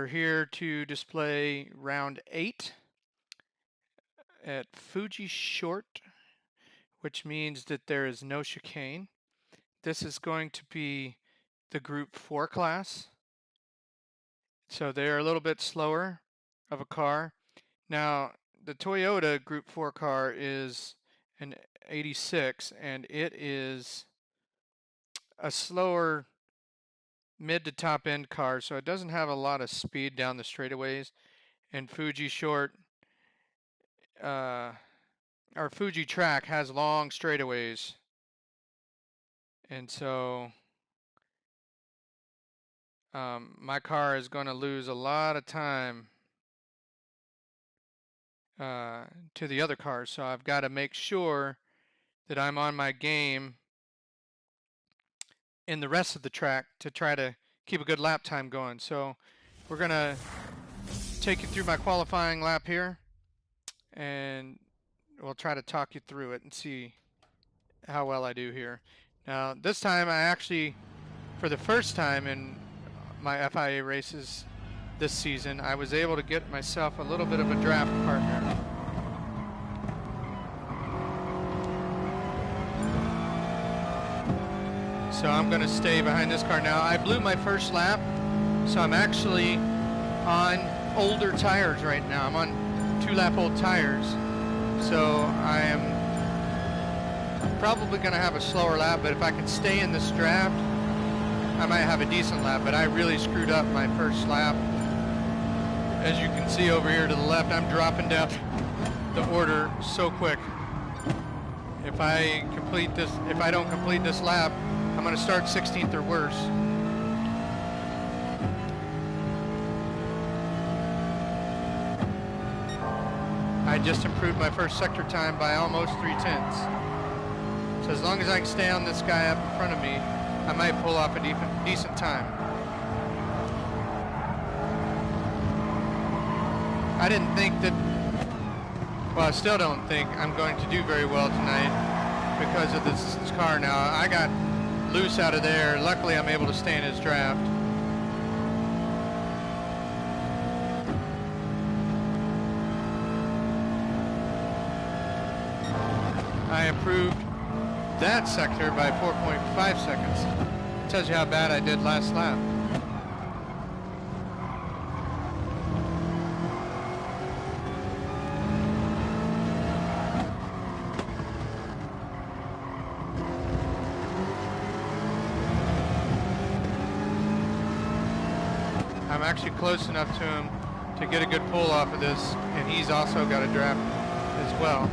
We're here to display round 8 at Fuji short, which means that there is no chicane. This is going to be the Group 4 class. So they're a little bit slower of a car. Now, the Toyota Group 4 car is an 86, and it is a slower mid to top end car, so it doesn't have a lot of speed down the straightaways. And Fuji short, our Fuji track has long straightaways, and so my car is going to lose a lot of time to the other cars. So I've got to make sure that I'm on my game in the rest of the track to try to keep a good lap time going. So we're going to take you through my qualifying lap here, and we'll try to talk you through it and see how well I do here. Now, this time I actually, for the first time in my FIA races this season, I was able to get myself a little bit of a draft partner. So I'm going to stay behind this car now. I blew my first lap, so I'm actually on older tires right now. I'm on 2-lap-old tires, so I am probably going to have a slower lap, but if I can stay in this draft, I might have a decent lap. But I really screwed up my first lap. As you can see over here to the left, I'm dropping down the order so quick. If I don't complete this lap, I'm going to start 16th or worse. I just improved my first sector time by almost 3/10. So as long as I can stay on this guy up in front of me, I might pull off a decent time. I didn't think that, well, I still don't think I'm going to do very well tonight because of this car. Now, I got loose out of there. Luckily, I'm able to stay in his draft. I improved that sector by 4.5 seconds. Tells you how bad I did last lap. I'm actually close enough to him to get a good pull off of this, and he's also got a draft as well.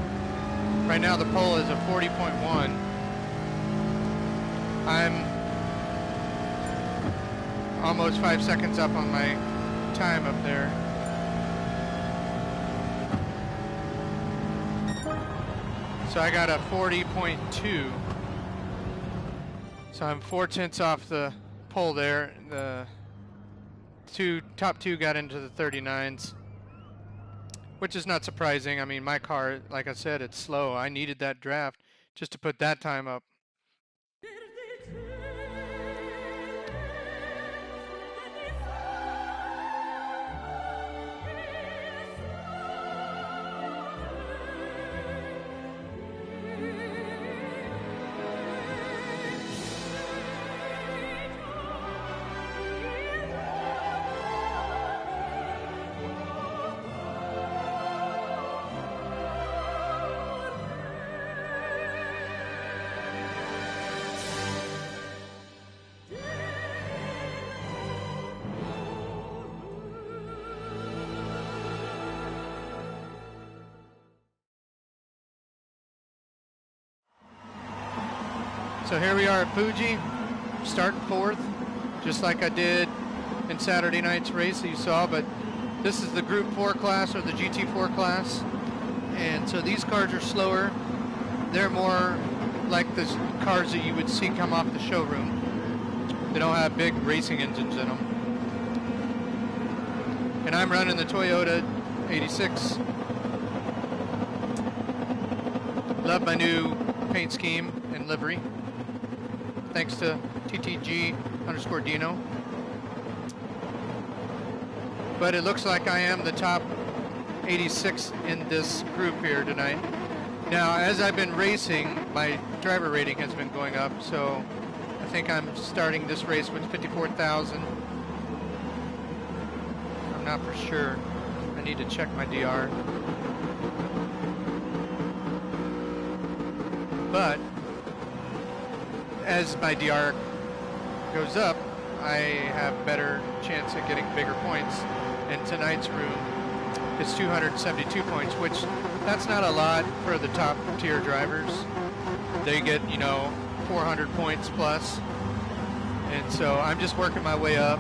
Right now the pole is a 40.1. I'm almost 5 seconds up on my time up there. So I got a 40.2. So I'm 4/10 off the pole there. The top two got into the 39s, which is not surprising. I mean, my car, like I said, it's slow. I needed that draft just to put that time up. So here we are at Fuji, starting 4th, just like I did in Saturday night's race that you saw, but this is the Group 4 class, or the GT4 class, and so these cars are slower. They're more like the cars that you would see come off the showroom. They don't have big racing engines in them. And I'm running the Toyota 86. Love my new paint scheme and livery. Thanks to TTG_Dino. but it looks like I am the top 86 in this group here tonight. Now, as I've been racing, my driver rating has been going up, so I think I'm starting this race with 54,000. I'm not for sure. I need to check my DR. But as my DR goes up, I have better chance at getting bigger points. And tonight's room is 272 points, which that's not a lot for the top tier drivers. They get, 400 points plus. And so I'm just working my way up.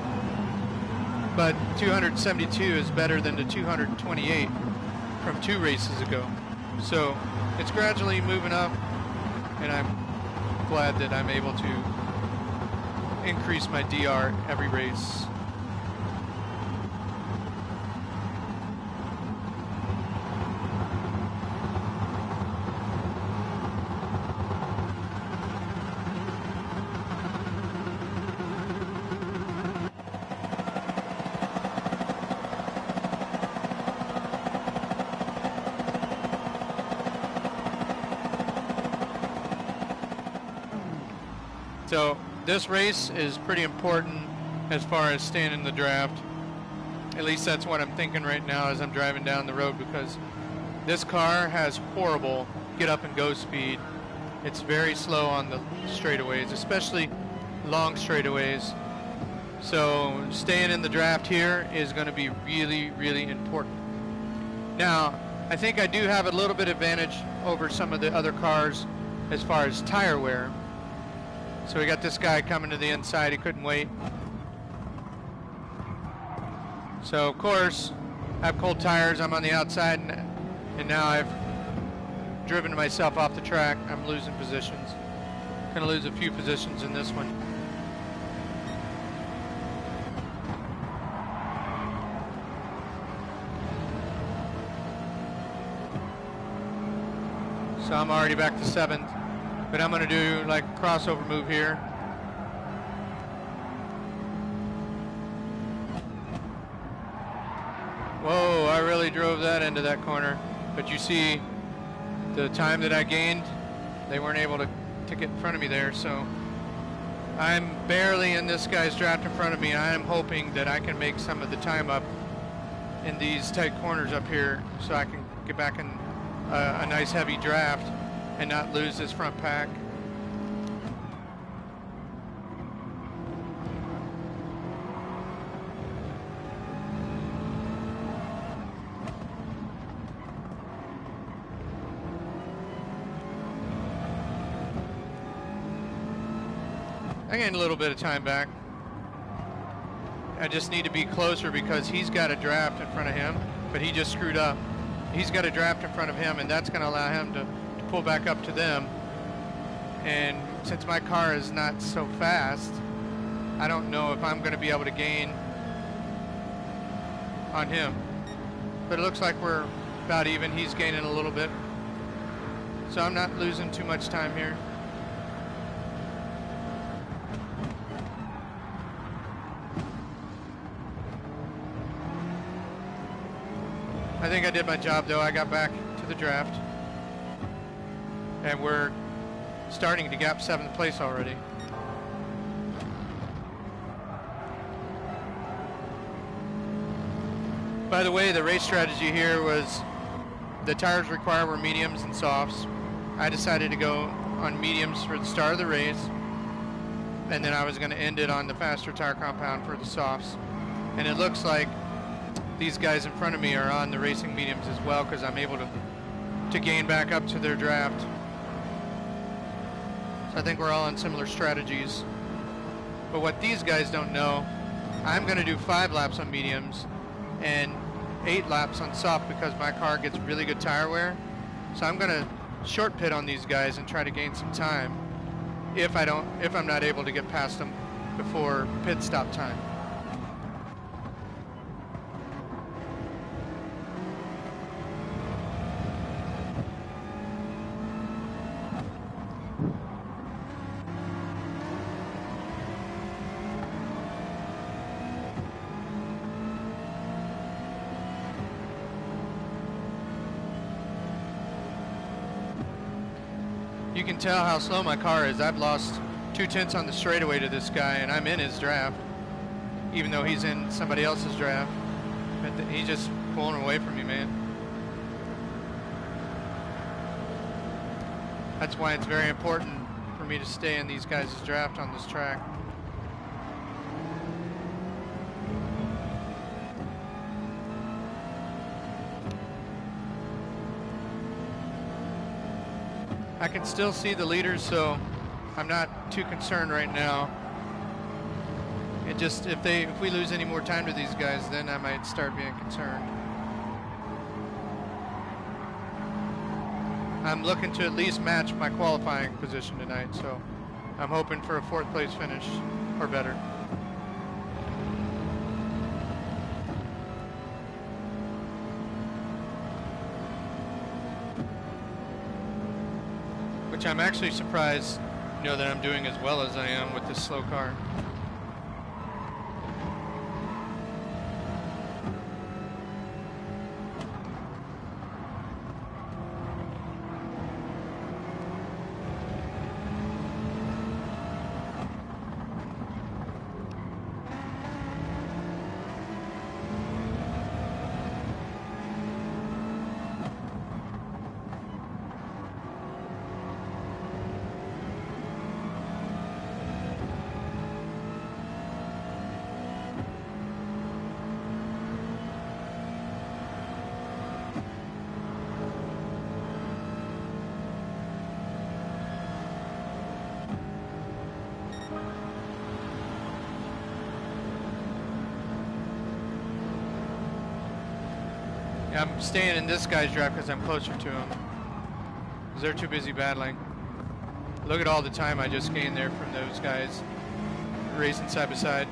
But 272 is better than the 228 from 2 races ago. So it's gradually moving up, and I'm glad that I'm able to increase my DR every race. So this race is pretty important as far as staying in the draft. At least that's what I'm thinking right now as I'm driving down the road, because this car has horrible get up and go speed. It's very slow on the straightaways, especially long straightaways. So staying in the draft here is going to be really, really important. Now, I think I do have a little bit advantage over some of the other cars as far as tire wear. So we got this guy coming to the inside. He couldn't wait. So, of course, I have cold tires. I'm on the outside, and now I've driven myself off the track. I'm losing positions. Going to lose a few positions in this one. So I'm already back to 7th. But I'm going to do like a crossover move here. Whoa, I really drove that into that corner. But you see the time that I gained, they weren't able to get in front of me there. So I'm barely in this guy's draft in front of me. I am hoping that I can make some of the time up in these tight corners up here so I can get back in a nice heavy draft and not lose this front pack. I gained a little bit of time back. I just need to be closer because he's got a draft in front of him, but he just screwed up. He's got a draft in front of him, and that's going to allow him to pull back up to them. And since my car is not so fast, I don't know if I'm going to be able to gain on him. But it looks like we're about even. He's gaining a little bit. So I'm not losing too much time here. I think I did my job, though. I got back to the draft. And we're starting to gap 7th place already. By the way, the race strategy here was the tires required were mediums and softs. I decided to go on mediums for the start of the race, and then I was going to end it on the faster tire compound for the softs. And it looks like these guys in front of me are on the racing mediums as well, because I'm able to gain back up to their draft. So I think we're all on similar strategies. But what these guys don't know, I'm going to do 5 laps on mediums and 8 laps on soft because my car gets really good tire wear. So I'm going to short pit on these guys and try to gain some time if I'm not able to get past them before pit stop time. You can tell how slow my car is. I've lost 2/10 on the straightaway to this guy, and I'm in his draft, even though he's in somebody else's draft. But he's just pulling away from me, man. That's why it's very important for me to stay in these guys' draft on this track. I can still see the leaders, so I'm not too concerned right now. It just, if we lose any more time to these guys, then I might start being concerned. I'm looking to at least match my qualifying position tonight, so I'm hoping for a 4th place finish or better. Which I'm actually surprised, that I'm doing as well as I am with this slow car. I'm staying in this guy's draft because I'm closer to him. Because they're too busy battling. Look at all the time I just gained there from those guys racing side by side.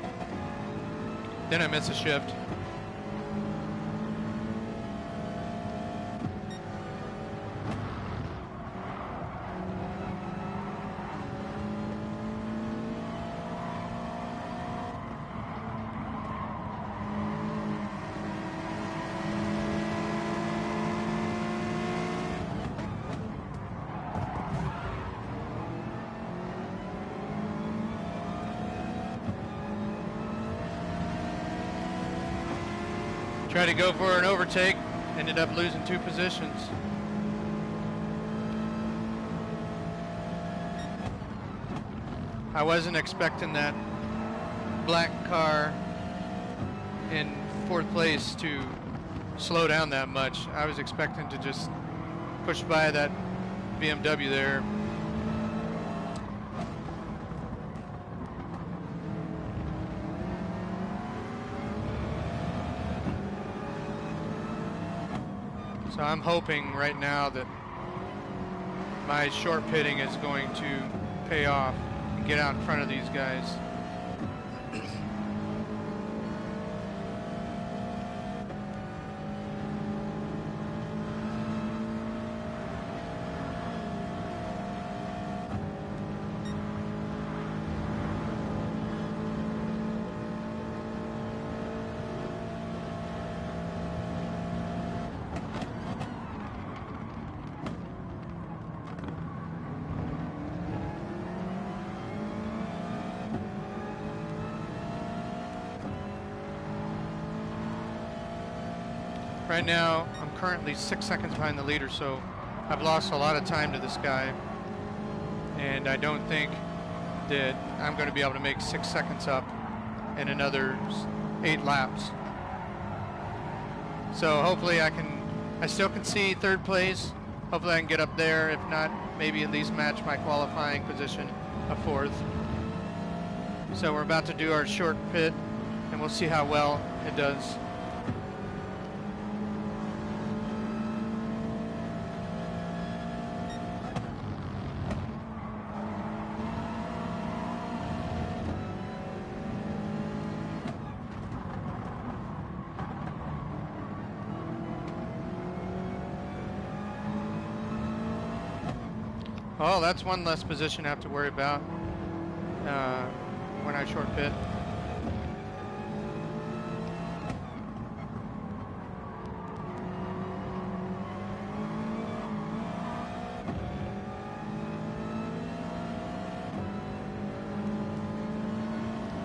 Then I miss a shift. Tried to go for an overtake, ended up losing 2 positions. I wasn't expecting that black car in 4th place to slow down that much. I was expecting to just push by that BMW there. So I'm hoping right now that my short pitting is going to pay off and get out in front of these guys. Right now, I'm currently 6 seconds behind the leader, so I've lost a lot of time to this guy. And I don't think that I'm going to be able to make 6 seconds up in another 8 laps. So hopefully I still can see 3rd place. Hopefully I can get up there. If not, maybe at least match my qualifying position of 4th. So we're about to do our short pit, and we'll see how well it does. Oh, that's one less position I have to worry about when I short pit.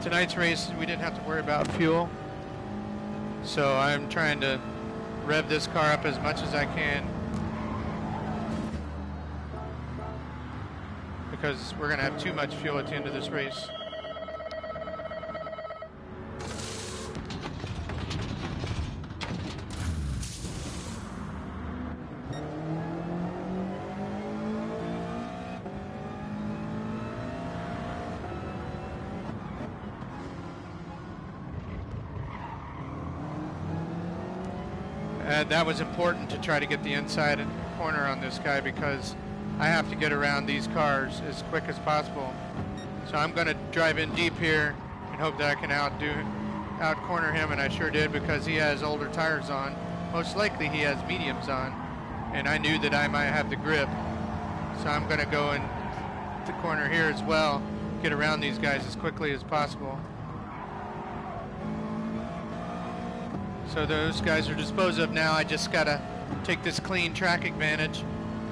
tonight's race, we didn't have to worry about fuel. So I'm trying to rev this car up as much as I can, because we're going to have too much fuel at the end of this race. That was important to try to get the inside corner on this guy, because I have to get around these cars as quick as possible. So I'm going to drive in deep here and hope that I can out corner him, and I sure did, because he has older tires on. Most likely he has mediums on, and I knew that I might have the grip. So I'm going to go in the corner here as well, get around these guys as quickly as possible. So those guys are disposed of now. I just got to take this clean track advantage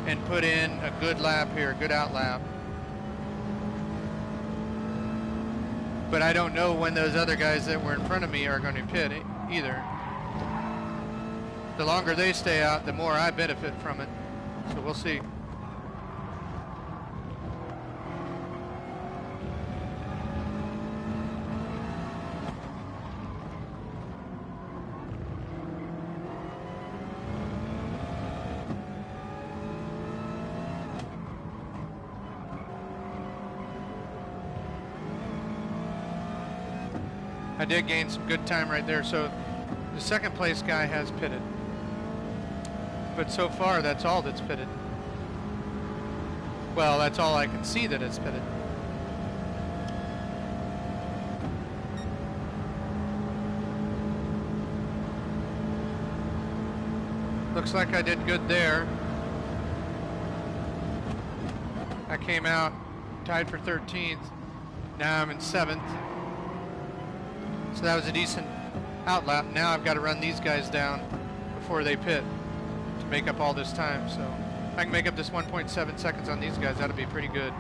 and put in a good lap here, a good out lap. But I don't know when those other guys that were in front of me are going to pit either. The longer they stay out, the more I benefit from it. So we'll see. I did gain some good time right there. So the second place guy has pitted. But so far, that's all that's pitted. Well, that's all I can see that it's pitted. Looks like I did good there. I came out tied for 13th. Now I'm in 7th. So that was a decent out lap. Now I've got to run these guys down before they pit to make up all this time. So if I can make up this 1.7 seconds on these guys, that'll be pretty good.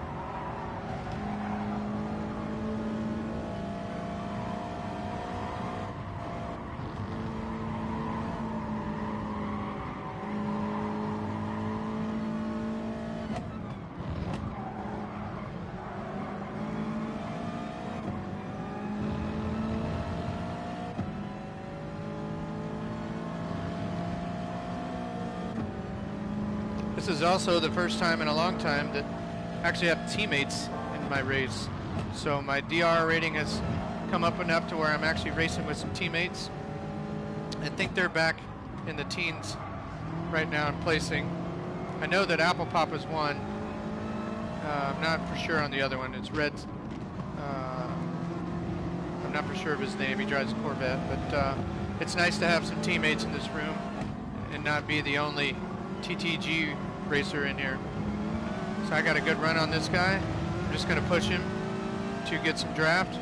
This is also the first time in a long time that I actually have teammates in my race. So my DR rating has come up enough to where I'm actually racing with some teammates. I think they're back in the teens right now in placing. I know that Apple Pop has won. I'm not for sure on the other one. It's Red. I'm not for sure of his name. He drives a Corvette. But it's nice to have some teammates in this room and not be the only TTG racer in here. So I got a good run on this guy. I'm just going to push him to get some draft.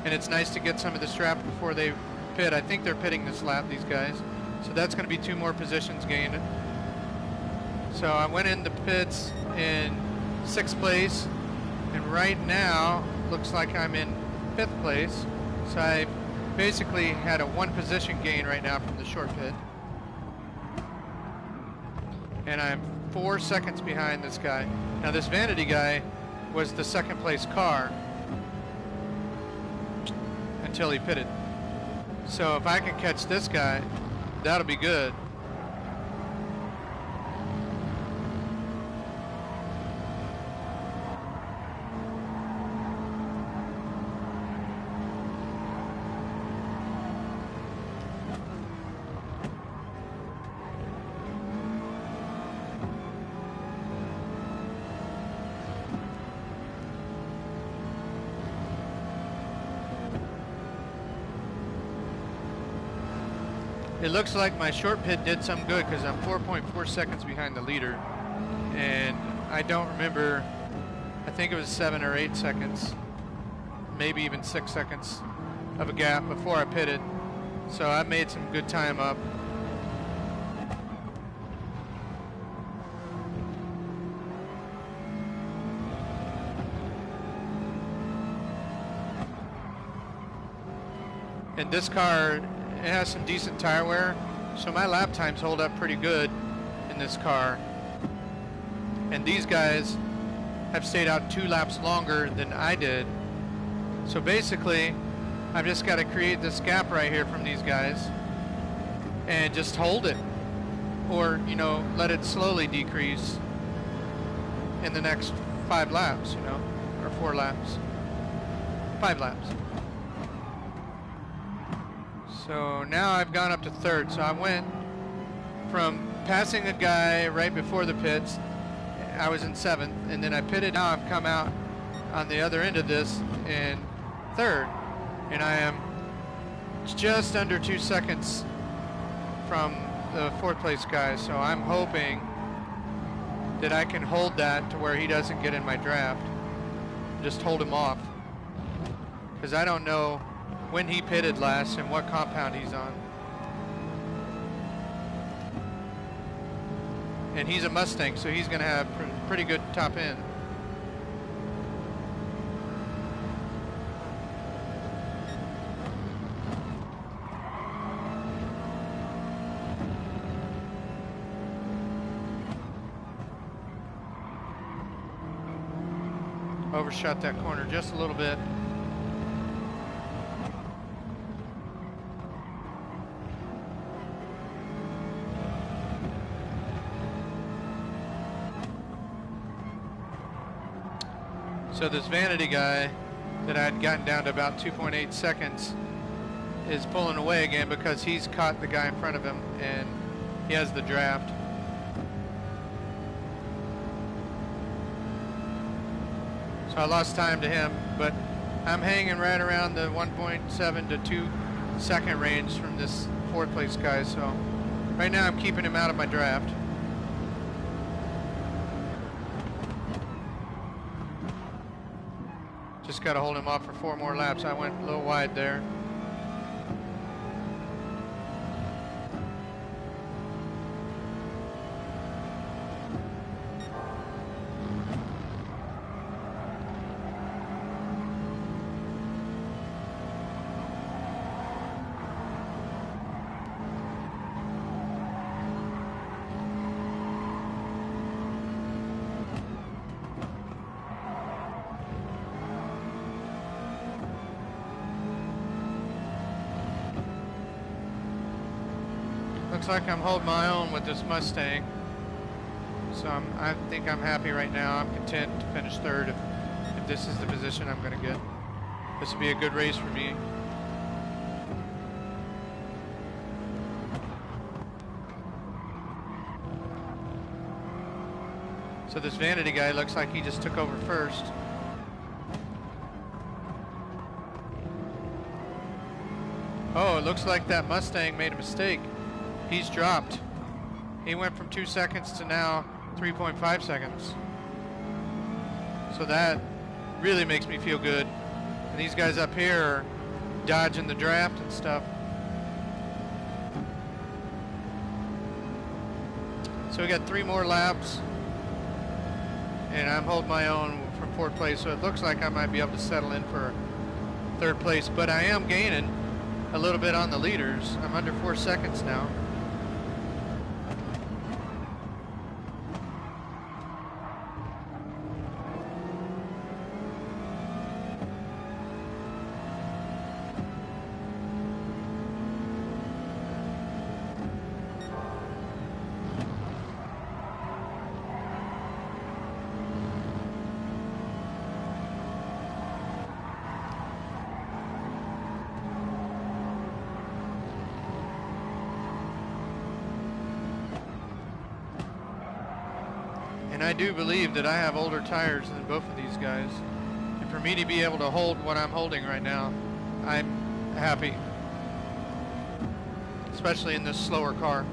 And it's nice to get some of this draft before they pit. I think they're pitting this lap, these guys. So that's going to be 2 more positions gained. So I went in the pits in 6th place. And right now, looks like I'm in 5th place. So I basically had a 1 position gain right now from the short pit. And I'm 4 seconds behind this guy. Now this Vanity guy was the 2nd place car until he pitted. So if I can catch this guy, that'll be good. It looks like my short pit did some good because I'm 4.4 seconds behind the leader. And I don't remember, I think it was 7 or 8 seconds, maybe even 6 seconds of a gap before I pitted. So I made some good time up. And this car, it has some decent tire wear, so my lap times hold up pretty good in this car. And these guys have stayed out 2 laps longer than I did. So basically, I've just got to create this gap right here from these guys and just hold it, or, you know, let it slowly decrease in the next 5 laps, you know, or 4 laps, 5 laps. So now I've gone up to 3rd. So I went from passing a guy right before the pits, I was in 7th, and then I pitted. Now I've come out on the other end of this in 3rd, and I am just under 2 seconds from the 4th place guy. So I'm hoping that I can hold that to where he doesn't get in my draft. Just hold him off, because I don't know when he pitted last and what compound he's on. And he's a Mustang, so he's going to have pretty good top end. Overshot that corner just a little bit. So this Vanity guy that I'd gotten down to about 2.8 seconds is pulling away again because he's caught the guy in front of him and he has the draft. So I lost time to him, but I'm hanging right around the 1.7 to 2 second range from this 4th place guy. So right now I'm keeping him out of my draft. Just got to hold him off for 4 more laps. I went a little wide there. Looks like I'm holding my own with this Mustang. So I think I'm happy right now. I'm content to finish 3rd if this is the position I'm going to get. This would be a good race for me. So this Vanity guy looks like he just took over first. Oh, it looks like that Mustang made a mistake. He's dropped. He went from 2 seconds to now 3.5 seconds. So that really makes me feel good. And these guys up here are dodging the draft and stuff. So we got 3 more laps. And I'm holding my own from 4th place. So it looks like I might be able to settle in for 3rd place. But I am gaining a little bit on the leaders. I'm under 4 seconds now. And I do believe that I have older tires than both of these guys. And for me to be able to hold what I'm holding right now, I'm happy. Especially in this slower car.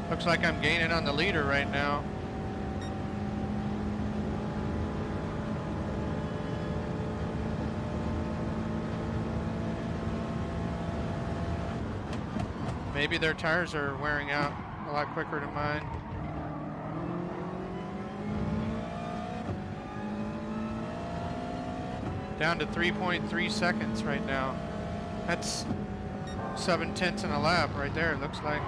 Looks like I'm gaining on the leader right now. Maybe their tires are wearing out a lot quicker than mine. Down to 3.3 seconds right now. That's 7/10 in a lap right there, it looks like.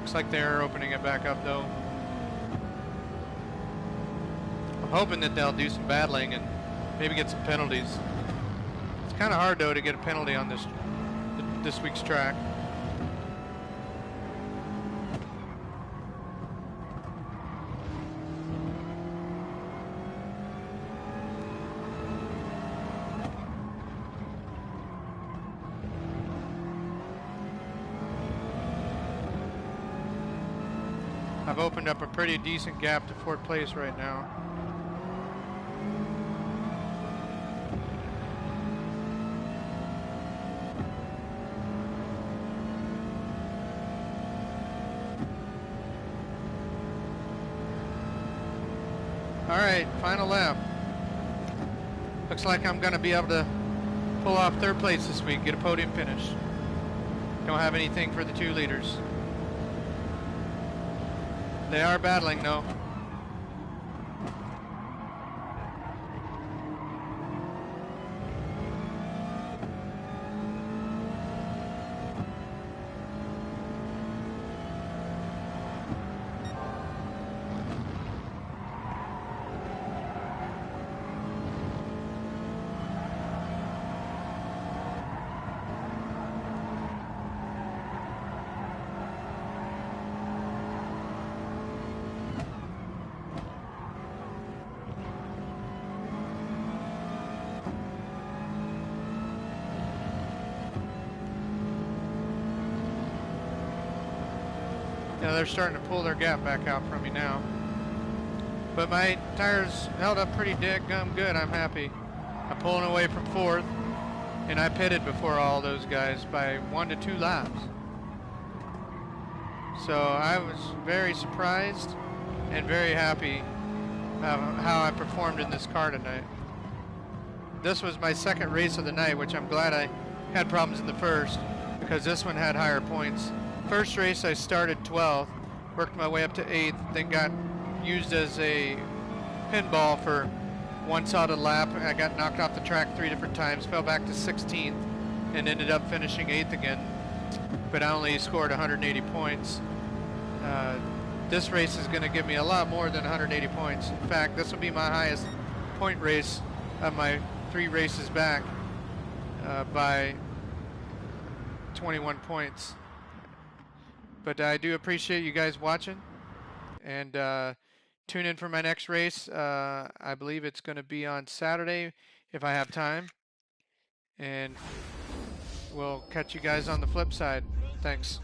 Looks like they're opening it back up though. I'm hoping that they'll do some battling and maybe get some penalties. It's kind of hard though to get a penalty on this week's track. I've opened up a pretty decent gap to fourth place right now. All right, final lap. Looks like I'm going to be able to pull off third place this week, get a podium finish. Don't have anything for the 2 leaders. They are battling though. Yeah, they're starting to pull their gap back out from me now. But my tires held up pretty gum good. I'm happy. I'm pulling away from fourth, and I pitted before all those guys by 1 to 2 laps. So I was very surprised and very happy how I performed in this car tonight. This was my second race of the night, which I'm glad I had problems in the first because this one had higher points. First race I started 12th, worked my way up to 8th, then got used as a pinball for one solid lap. I got knocked off the track 3 different times, fell back to 16th, and ended up finishing 8th again. But I only scored 180 points. This race is going to give me a lot more than 180 points. In fact, this will be my highest point race of my 3 races back by 21 points. But I do appreciate you guys watching, and tune in for my next race. I believe it's going to be on Saturday if I have time, and we'll catch you guys on the flip side. Thanks.